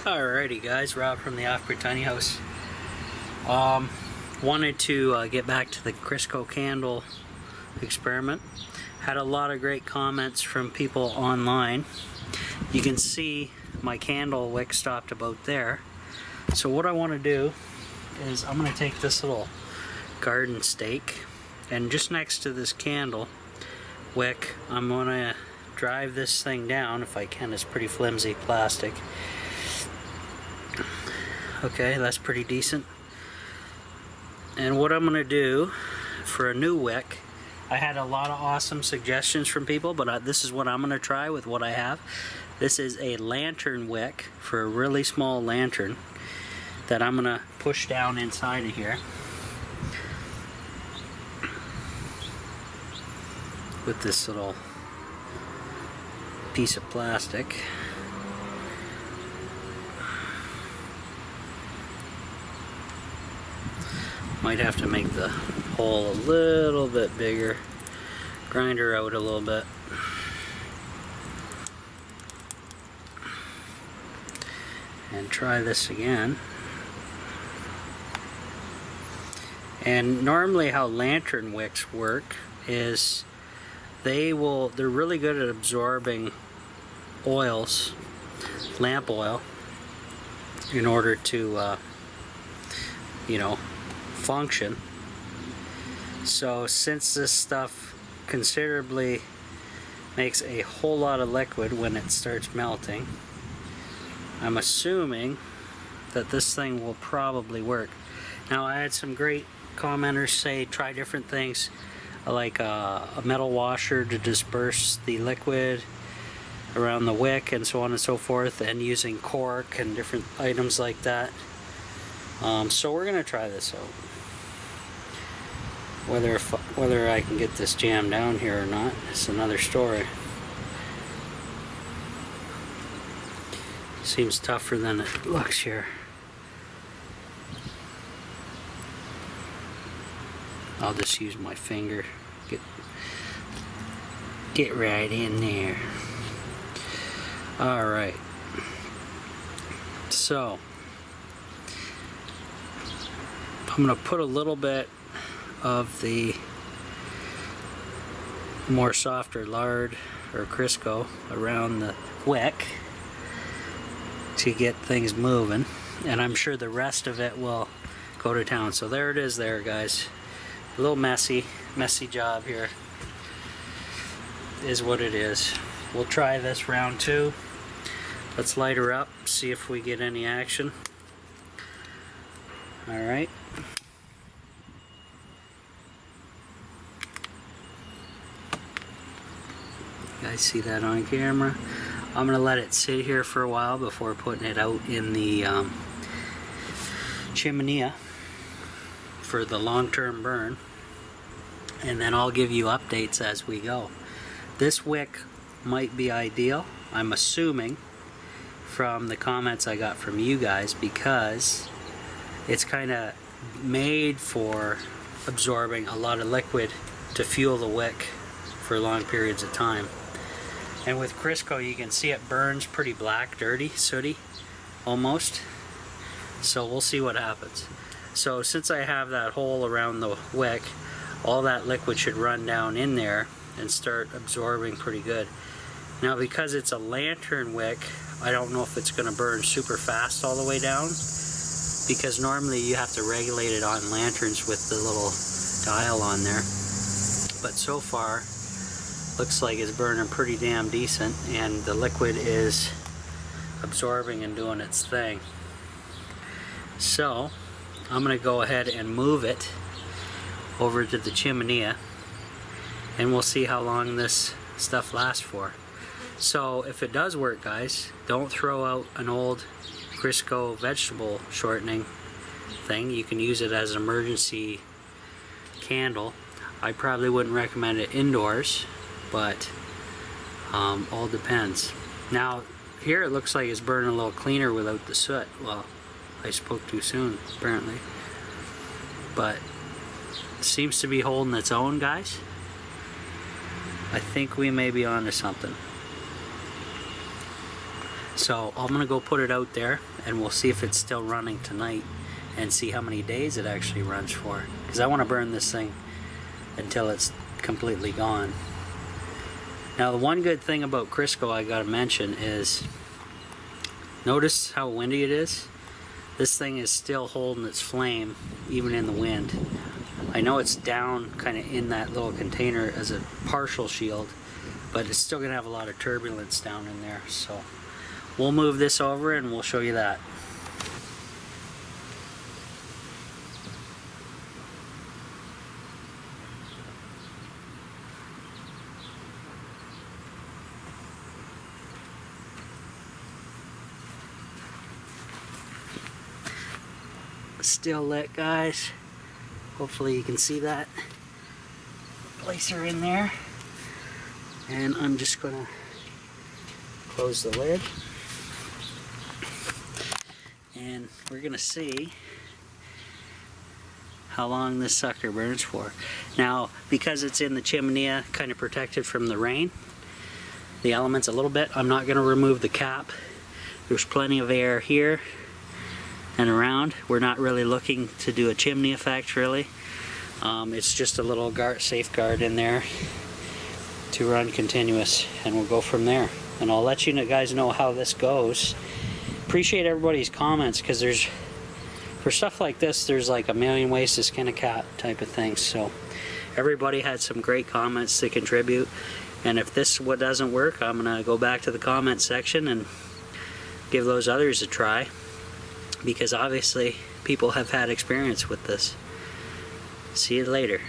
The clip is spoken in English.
Alrighty guys, Rob from the Off-Grid Tiny House. Wanted to get back to the Crisco candle experiment. Had a lot of great comments from people online. You can see my candle wick stopped about there. So what I want to do is I'm going to take this little garden stake, and just next to this candle wick I'm going to drive this thing down if I can. It's pretty flimsy plastic. Okay, that's pretty decent. And what I'm going to do for a new wick, I had a lot of awesome suggestions from people, but this is what I'm going to try with what I have. This is a lantern wick for a really small lantern that I'm going to push down inside of here with this little piece of plastic. Might have to make the hole a little bit bigger, grind her out a little bit. And try this again. And normally how lantern wicks work is they're really good at absorbing oils, lamp oil, in order to function. So since this stuff considerably makes a whole lot of liquid when it starts melting, I'm assuming that this thing will probably work. Now I had some great commenters say try different things, like a metal washer to disperse the liquid around the wick and so on and so forth, and using cork and different items like that. So we're going to try this out. Whether I can get this jammed down here or not is another story. Seems tougher than it looks here. I'll just use my finger. Get right in there. Alright. So I'm going to put a little bit of the more softer lard or Crisco around the wick to get things moving, and I'm sure the rest of it will go to town. So there it is there, guys. A little messy job here is what it is. We'll try this round two. Let's light her up, see if we get any action. Alright. You guys see that on camera? I'm going to let it sit here for a while before putting it out in the chimney for the long-term burn, and then I'll give you updates as we go. This wick might be ideal, I'm assuming, from the comments I got from you guys, because it's kind of made for absorbing a lot of liquid to fuel the wick for long periods of time. And with Crisco you can see it burns pretty black, dirty, sooty almost. So we'll see what happens. So since I have that hole around the wick, all that liquid should run down in there and start absorbing pretty good. Now because it's a lantern wick, I don't know if it's going to burn super fast all the way down, because normally you have to regulate it on lanterns with the little dial on there. But so far looks like it's burning pretty damn decent, and the liquid is absorbing and doing its thing. So I'm going to go ahead and move it over to the chimney, and we'll see how long this stuff lasts for. So if it does work, guys, don't throw out an old Crisco vegetable shortening thing. You can use it as an emergency candle. I probably wouldn't recommend it indoors, but all depends. Now here it looks like it's burning a little cleaner without the soot. Well, I spoke too soon apparently, but it seems to be holding its own, guys. I think we may be onto something. So I'm gonna go put it out there and we'll see if it's still running tonight and see how many days it actually runs for, because I want to burn this thing until it's completely gone. Now the one good thing about Crisco I gotta mention is, notice how windy it is? This thing is still holding its flame even in the wind. I know it's down kind of in that little container as a partial shield, but it's still gonna have a lot of turbulence down in there. So we'll move this over and we'll show you that. Still lit, guys. Hopefully you can see that. Place her in there, and I'm just gonna close the lid, and we're gonna see how long this sucker burns for. Now, because it's in the chimney, kind of protected from the rain, the elements a little bit, I'm not gonna remove the cap. There's plenty of air here and around. We're not really looking to do a chimney effect, really. It's just a little safeguard in there to run continuous, and we'll go from there. And I'll let you guys know how this goes. Appreciate everybody's comments, because there's, for stuff like this, there's like a million ways to skin a cat type of thing. So everybody had some great comments to contribute, and if this what doesn't work, I'm gonna go back to the comment section and give those others a try, because obviously people have had experience with this. See you later.